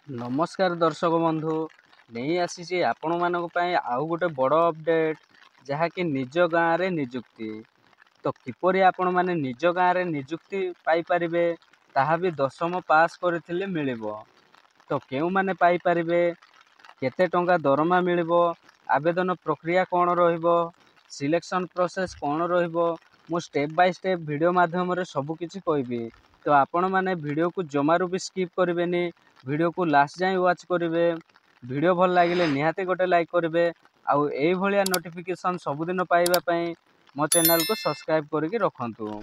नमस्कार दर्शक बंधु नहीं आसी आपण मानक पई आउ गोटे बड़ अपडेट जहाँकि निज गाँव रे निजुक्ति। तो किपरि आपण माने निज गाँव रे निजुक्ति पाई परिबे ताहा भी 10म पास करथिले मिलिबो। तो केउ माने पाई परिबे, केते टंका दरमा मिलिबो, आवेदन प्रक्रिया कौन रहिबो, सिलेक्शन प्रोसेस कौन रहिबो, मु स्टेप बाय स्टेप वीडियो माध्यम रे सब किछि कहबी। तो आपण माने वीडियो को जमारू भी स्किप करेंगे, वीडियो को लास्ट जाए वाच करेंगे। वीडियो भल लगे निहाती गोटे लाइक करेंगे। आउ एई भलिया नोटिफिकेशन सबुदिन पाइबापी मो चैनल को सब्सक्राइब करके रखंतु।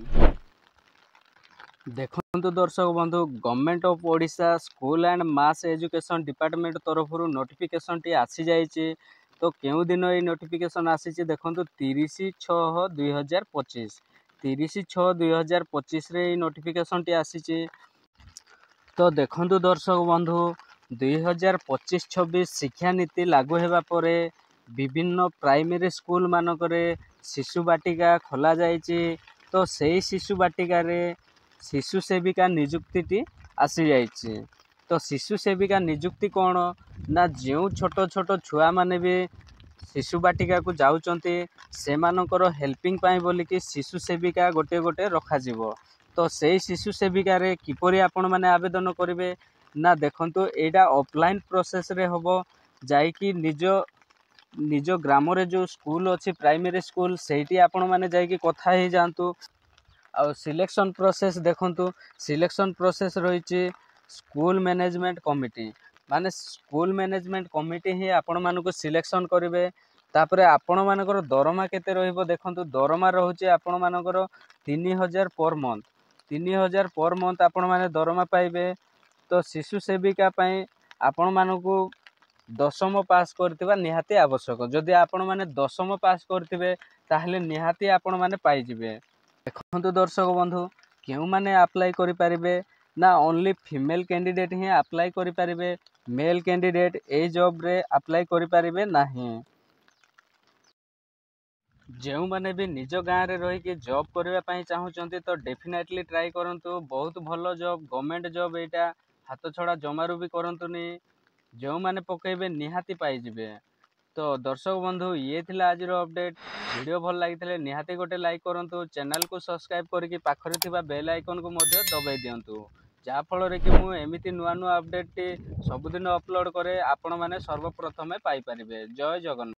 देखंतु दर्शक बंधु, government of Odisha school and mass education department तरफ नोटिफिकेशन टी आसी जाइए। तो केउ दिन ये नोटिफिकेशन आसी देखंतु 30/6/2025 30/6/2025 रे नोटिफिकेशन टी आसी। तो देखंतु दर्शक बंधु, 2025-26 शिक्षा नीति लागू हेबा परे विभिन्न प्राइमरी स्कूल मानकरे शिशु बाटिका खोला जाइए। तो सही शिशु बाटिका रे शिशु सेविका निजुक्ति आसी जाइए। तो शिशु सेविका निजुक्ति कौन ना, जो छोट छोट छुआ माने भी शिशु बाटिका को जाउचंती से मानकर हेल्पिंग पाई बोलिकी शिशु सेविका गोटे गोटे रखा जिवो। तो सही शिशु सेविका रे किपरि आपण माने आवेदन करिवे ना, देखंतु एटा ऑफलाइन प्रोसेस रे होबो। जाइकी निज ग्राम रे जो स्कूल अच्छी प्राइमरी स्कूल सेठी आपण माने जाइकी कथा ही जानतु। आ सिलेक्शन प्रोसेस देखंतु, सिलेक्शन प्रोसेस रही स्कूल मैनेजमेंट कमिटी, माने स्कूल मैनेजमेंट कमिटी ही आपण मानको सिलेक्शन करिवे। तापरे आपण मानकर दरमा केते रहिबो, देखंतु दरमा रहउची आपण मानकर 3000 पर मंथ, 3000 पर मंथ आपण माने दरमा पाइबे। तो शिशु सेविका पई आपण मानको 10म पास करथिबा निहाती आवश्यक। जदि आपण माने 10म पास करथिबे ताहले निहाती आपण माने पाई जिवे। देखंतु दर्शक बंधु, केउ माने अप्लाई करि परिबे ना, ओनली फीमेल कैंडिडेट ही अप्लाई करि परिबे, मेल कैंडिडेट ए जॉब रे अप्लाई करि परिबे नाही। जो मैंने भी निज गाँव रे रही कि जॉब करने चाहूँगी तो डेफिनेटली ट्राई करंतु। बहुत भल जॉब, गवर्नमेंट जॉब एटा, हाथ छड़ा जमारू भी करंतुनी। जो मैंने पकेबे निहाती पाइबे। तो दर्शक बंधु, ये थिला आज अपडेट। वीडियो भल लगी निहाती गोटे लाइक करंतु, चैनल को सब्सक्राइब करके पाखरे थिबा बेल आइकन को मध्य दबाई दियंतु, जहाँ फल कि मु एमिति नुआ नुआ अपडेट सबुदिन अपलोड करे आपण माने सर्वप्रथमे पाई परिबे। जय जगन्नाथ।